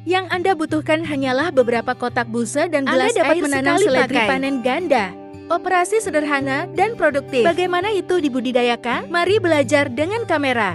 Yang Anda butuhkan hanyalah beberapa kotak busa dan gelas Anda dapat air menanam sekali seledri pakai. Panen ganda. Operasi sederhana dan produktif. Bagaimana itu dibudidayakan? Mari belajar dengan kamera.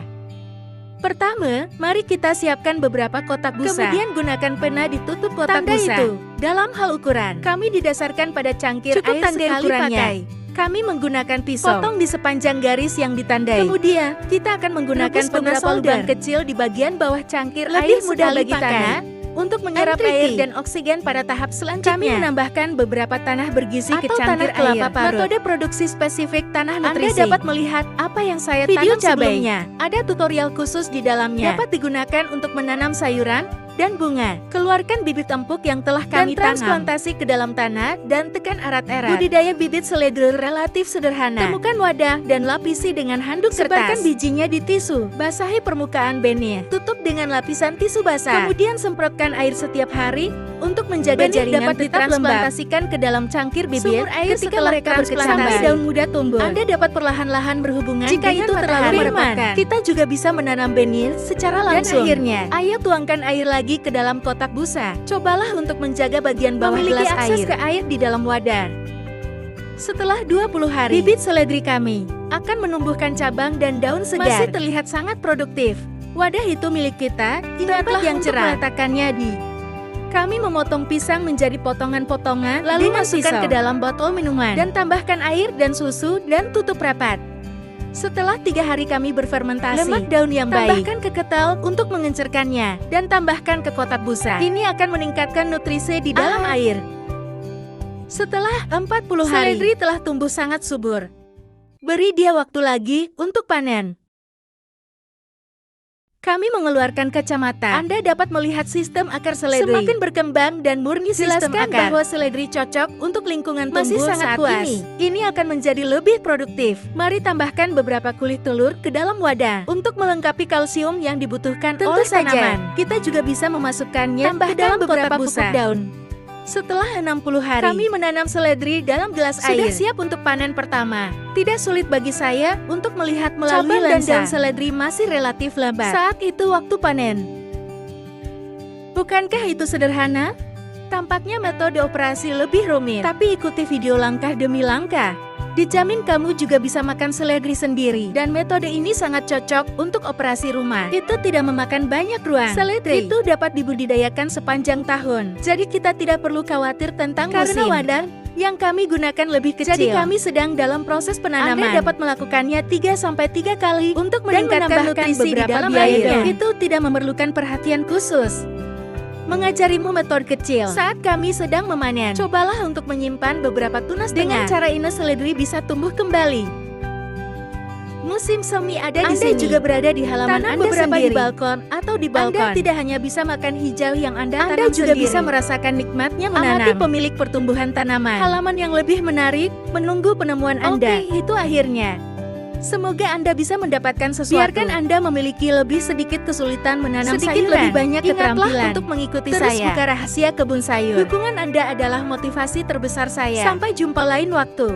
Pertama, mari kita siapkan beberapa kotak busa. Kemudian gunakan pena ditutup kotak Tanda busa. itu, dalam hal ukuran, kami didasarkan pada cangkir Cukup air tanda sekali ukurannya. pakai. Kami menggunakan pisau. Potong di sepanjang garis yang ditandai. Kemudian, kita akan menggunakan Rebus beberapa panas lubang solder. kecil di bagian bawah cangkir Lebih air mudah sekali bagi pakai. tanah Untuk menyerap Tricky. air dan oksigen pada tahap selanjutnya. Kami menambahkan beberapa tanah bergizi ke Atau cangkir tanah kelapa air. parut. Metode produksi spesifik tanah Anda nutrisi. dapat melihat apa yang saya Video tanam cabai. sebelumnya. Ada tutorial khusus di dalamnya. Dapat digunakan untuk menanam sayuran dan bunga. Keluarkan bibit empuk yang telah kami tanam. Transplantasi ke dalam tanah dan tekan erat-erat. Budidaya bibit seledri relatif sederhana. Temukan wadah dan lapisi dengan handuk kertas. Sebarkan bijinya di tisu. Basahi permukaan benih. Tutup dengan lapisan tisu basah. Kemudian semprotkan air setiap hari untuk menjaga Benih jaringan dapat tetap transplantasikan ke dalam cangkir bibit. Sumur air ketika setelah mereka transplantasi. sampai daun muda tumbuh. Anda dapat perlahan-lahan berhubungan Jika dengan itu terlalu matahari. merepotkan. Kita juga bisa menanam benih secara langsung. Dan akhirnya, ayo tuangkan air lagi ke dalam kotak busa. Cobalah untuk menjaga bagian bawah Memiliki gelas akses air. ke air di dalam wadah. Setelah 20 hari, bibit seledri kami akan menumbuhkan cabang dan daun segar. Masih terlihat sangat produktif. Wadah itu milik kita, ingatlah yang cerah. Meletakkannya di. Kami memotong pisang menjadi potongan-potongan, lalu Dengan masukkan pisau. ke dalam botol minuman, dan tambahkan air dan susu, dan tutup rapat. Setelah 3 hari kami berfermentasi, lemak daun yang baik, tambahkan ke ketel untuk mengencerkannya, dan tambahkan ke kotak busa. Ini akan meningkatkan nutrisi di dalam air. Setelah 40 hari, seledri telah tumbuh sangat subur. Beri dia waktu lagi untuk panen. Kami mengeluarkan kacamata. Anda dapat melihat sistem akar seledri. Semakin berkembang dan murni sistem Jelaskan akar. Bahwa seledri cocok untuk lingkungan Masih tumbuh sangat saat puas. ini akan menjadi lebih produktif. Mari tambahkan beberapa kulit telur ke dalam wadah untuk melengkapi kalsium yang dibutuhkan Tentu oleh saja. tanaman. Kita juga bisa memasukkannya ke dalam beberapa pupuk daun. Setelah 60 hari, kami menanam seledri dalam gelas air. Sudah siap untuk panen pertama. Tidak sulit bagi saya untuk melihat melalui Cabang dan lensa. daun Seledri masih relatif lebat. Saat itu waktu panen. Bukankah itu sederhana? Tampaknya metode operasi lebih rumit. Tapi ikuti video langkah demi langkah. Dijamin kamu juga bisa makan seledri sendiri. Dan metode ini sangat cocok untuk operasi rumah. Itu tidak memakan banyak ruang. Seledri itu dapat dibudidayakan sepanjang tahun. Jadi kita tidak perlu khawatir tentang Karena musim. Wadah yang kami gunakan lebih kecil. Jadi kami sedang dalam proses penanaman. Anda dapat melakukannya 3-3 kali untuk meningkatkan nutrisi di dalam air. Itu tidak memerlukan perhatian khusus. Mengajarimu metode kecil saat kami sedang memanen. Cobalah untuk menyimpan beberapa tunas dengan cara ini seledri bisa tumbuh kembali. Musim semi ada di sini. Anda juga berada di halaman Tanam Anda beberapa sendiri. di balkon atau di balkon. Anda tidak hanya bisa makan hijau yang Anda tanam juga sendiri. bisa merasakan nikmatnya menanam. Amati pemilik pertumbuhan tanaman. Halaman yang lebih menarik menunggu penemuan Anda. Itu akhirnya. Semoga Anda bisa mendapatkan sesuatu. Biarkan Anda memiliki lebih sedikit kesulitan menanam Sedikit sayuran. lebih banyak Ingatlah keterampilan. untuk mengikuti Terus saya. Buka rahasia kebun sayur. Dukungan Anda adalah motivasi terbesar saya. Sampai jumpa lain waktu.